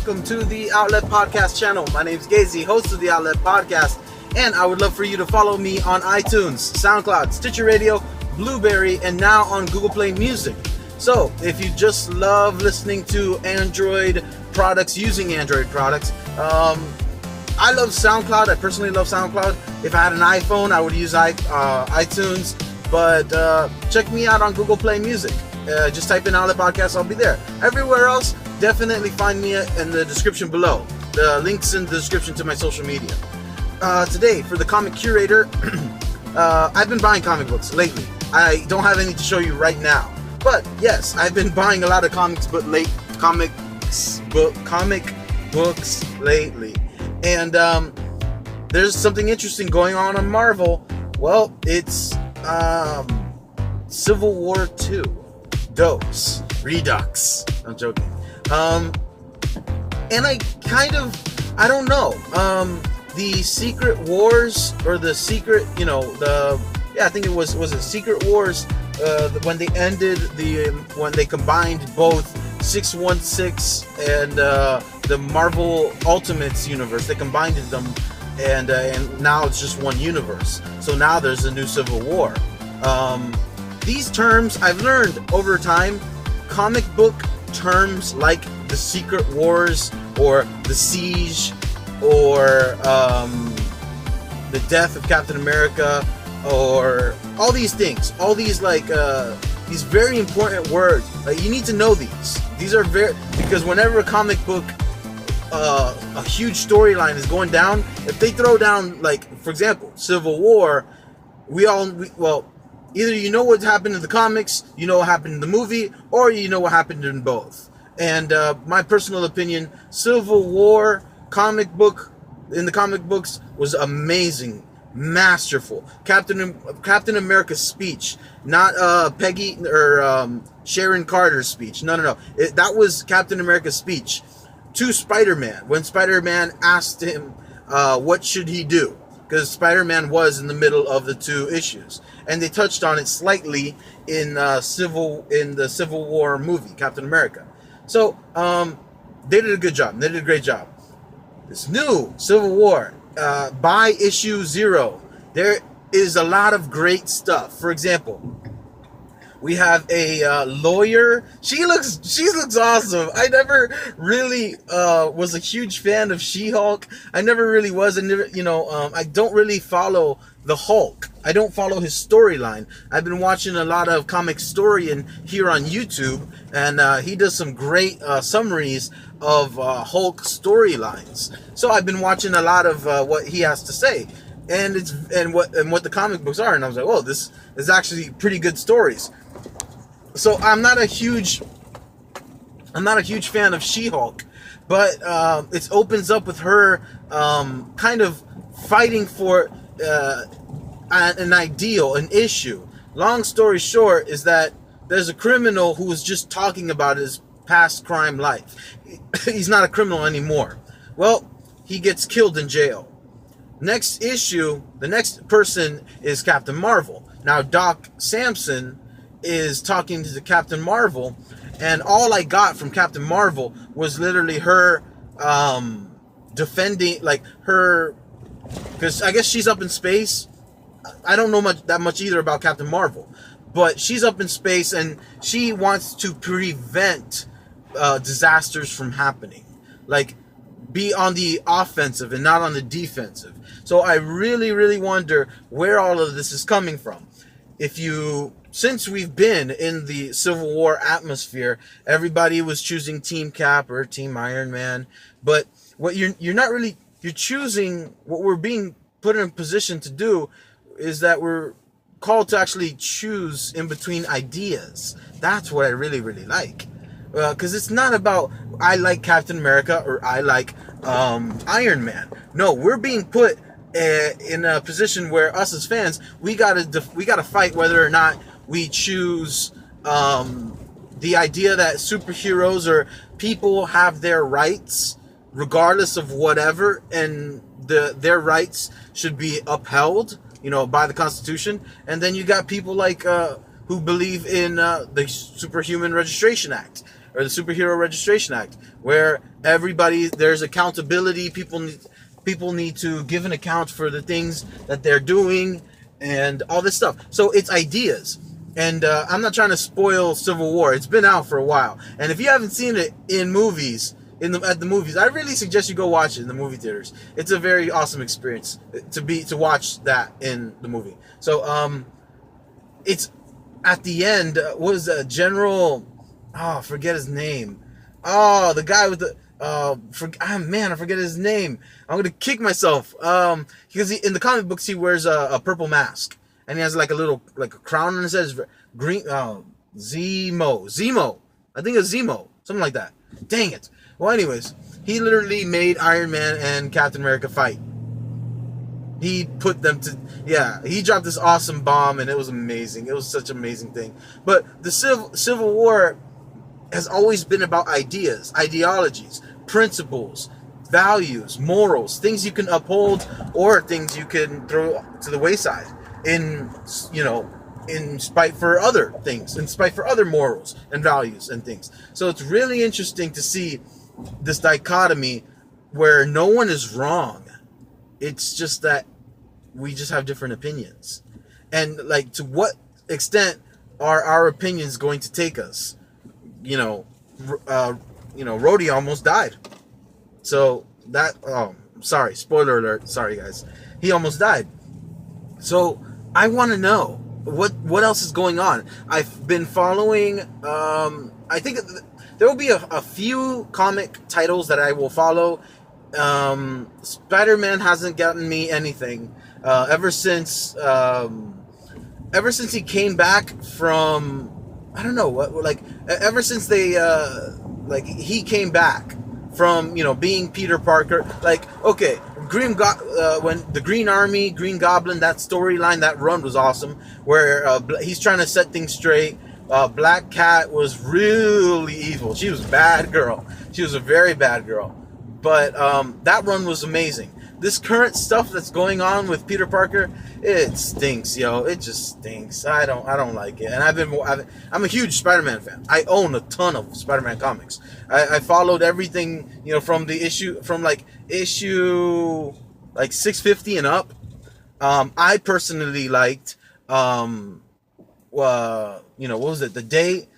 welcome to the Outlet Podcast channel. My name's Gazy, host of the Outlet Podcast, and I would love for you to follow me on iTunes, Soundcloud, Stitcher Radio, Blubrry, and now on Google Play Music. So, if you just love listening to Android products, using Android products, I love SoundCloud. I personally love SoundCloud. If I had an iPhone, I would use iTunes, but check me out on Google Play Music. Just type in Outlet Podcast, I'll be there. Everywhere else, definitely find me in the description below. The link's in the description to my social media. Today, for the comic curator, I've been buying comic books lately. I don't have any to show you right now, but yes, I've been buying a lot of comic books lately. And there's something interesting going on Marvel. Well, it's Civil War 2. Dose. Redux. I'm joking. And I don't know. The Secret Wars, or the Secret, I think it was it Secret Wars, when they ended when they combined both 616 and the Marvel Ultimates universe. They combined them, and now it's just one universe. So now there's a new Civil War. These terms I've learned over time. Comic book terms like the Secret Wars, or the Siege, or the death of Captain America, or all these things, all these these very important words. You need to know these. These are because whenever a comic book, a huge storyline is going down, if they throw down, for example, Civil War, either you know what happened in the comics, you know what happened in the movie, or you know what happened in both. And my personal opinion, Civil War comic book, in the comic books, was amazing, masterful. Captain America's speech, not Peggy or Sharon Carter's speech. No. That was Captain America's speech to SpiderMan, when SpiderMan asked him what should he do, because SpiderMan was in the middle of the two issues, and they touched on it slightly in the Civil War movie, Captain America. So they did a good job. They did a great job. This new Civil War, by issue 0, there is a lot of great stuff. For example, we have a lawyer. She looks awesome. I never really was a huge fan of She-Hulk. I never really was. I don't really follow the Hulk. I don't follow his storyline. I've been watching a lot of Comic Storian here on YouTube, and he does some great summaries of Hulk storylines. So I've been watching a lot of what he has to say, and what the comic books are. And I was like, whoa, this is actually pretty good stories. So I'm not a huge fan of She-Hulk, but it opens up with her kind of fighting for an ideal, an issue. Long story short is that there's a criminal who was just talking about his past crime life. He's not a criminal anymore. Well, he gets killed in jail. Next issue, the next person is Captain Marvel. Now Doc Samson is talking to the Captain Marvel, and all I got from Captain Marvel was literally her defending, her, because I guess she's up in space. I don't know that much either about Captain Marvel, but she's up in space and she wants to prevent disasters from happening, be on the offensive and not on the defensive. So I really wonder where all of this is coming from. Since we've been in the Civil War atmosphere, everybody was choosing Team Cap or Team Iron Man, but what you're choosing, what we're being put in a position to do is that we're called to actually choose in between ideas. That's what I really like, because it's not about I like Captain America or I like Iron Man. No, we're being put in a position where us as fans, we gotta fight whether or not we choose the idea that superheroes or people have their rights regardless of whatever, and their rights should be upheld, by the Constitution. And then you got people who believe in the Superhuman Registration Act. or the Superhero Registration Act, where there's accountability. People need to give an account for the things that they're doing and all this stuff. So it's ideas. And I'm not trying to spoil Civil War. It's been out for a while. And if you haven't seen it in movies, at the movies, I really suggest you go watch it in the movie theaters. It's a very awesome experience to watch that in the movie. So it's at the end. What was General? Oh, forget his name. Oh, the guy with the man, I forget his name. I'm gonna kick myself. Because in the comic books he wears a purple mask. And he has like a crown on his head. Green, Zemo. I think it's Zemo. Something like that. Dang it. Well, anyways, he literally made Iron Man and Captain America fight. He put them to, he dropped this awesome bomb, and it was amazing. It was such an amazing thing. But the Civil War has always been about ideas, ideologies, principles, values, morals, things you can uphold or things you can throw to the wayside. In spite for other things, in spite for other morals and values and things. So it's really interesting to see this dichotomy where no one is wrong. It's just that we just have different opinions. And like, to what extent are our opinions going to take us? Rhodey almost died. So that, sorry, spoiler alert. Sorry guys. He almost died. So I want to know what else is going on. I've been following. I think there will be a few comic titles that I will follow. Spider-Man hasn't gotten me anything ever since he came back from, I don't know what, like, ever since they he came back from being Peter Parker. Like, okay, when the Green Army, Green Goblin, that storyline, that run was awesome, where he's trying to set things straight. Black Cat was really evil. She was a bad girl. She was a very bad girl. But that run was amazing. This current stuff that's going on with Peter Parker, it stinks, yo. It just stinks. I don't like it. And I'm a huge Spider-Man fan. I own a ton of Spider-Man comics. I followed everything, from issue 650 and up. I personally liked, what was it?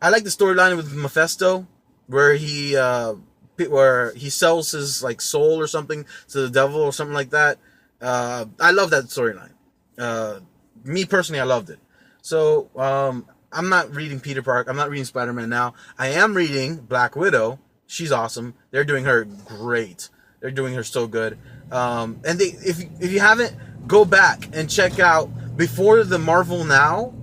I like the storyline with Mephisto, where he sells his soul or something to the devil or something like that. I love that storyline. Me personally, I loved it. So I'm not reading Peter Parker. I'm not reading Spider-Man now. I am reading Black Widow. She's awesome. They're doing her great. They're doing her so good. And if you haven't, go back and check out, before the Marvel Now,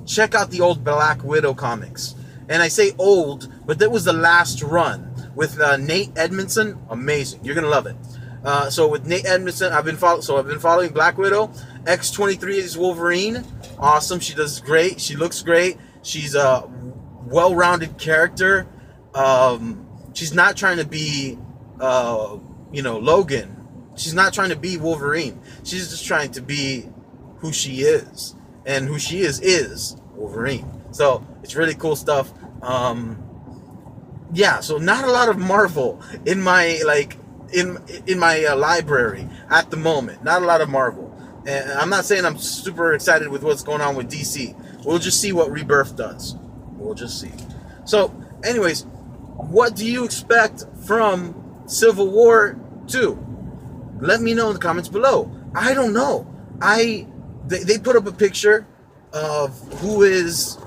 check out the old Black Widow comics. And I say old, but that was the last run with Nate Edmondson. Amazing. You're gonna love it. So with Nate Edmondson, I've been following Black Widow. X-23 is Wolverine. Awesome. She does great. She looks great. She's a well-rounded character. She's not trying to be Logan. She's not trying to be Wolverine. She's just trying to be who she is. And who she is Wolverine. So it's really cool stuff. So not a lot of Marvel in my in my library at the moment. Not a lot of Marvel. And I'm not saying I'm super excited with what's going on with DC. We'll just see what Rebirth does. We'll just see. So, anyways, what do you expect from Civil War 2? Let me know in the comments below. I don't know. They put up a picture of who is...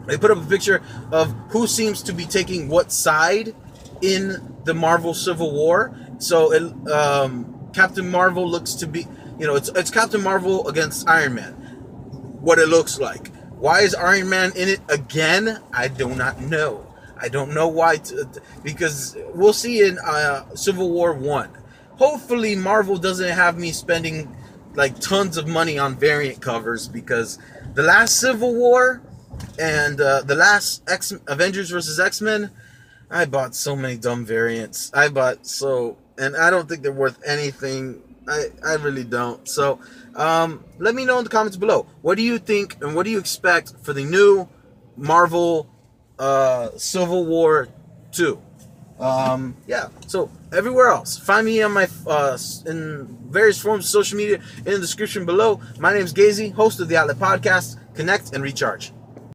They put up a picture of who seems to be taking what side in the Marvel Civil War. So Captain Marvel looks to be, it's Captain Marvel against Iron Man. What it looks like. Why is Iron Man in it again? I do not know. I don't know why. Because we'll see in Civil War 1. Hopefully Marvel doesn't have me spending tons of money on variant covers, because the last Civil War and the last Avengers vs. X-Men, I bought so many dumb variants. And I don't think they're worth anything. I really don't. So let me know in the comments below. What do you think and what do you expect for the new Marvel Civil War 2. Yeah, so everywhere else, find me on my in various forms of social media in the description below. My name's Gazy, host of the Outlet Podcast. Connect and recharge.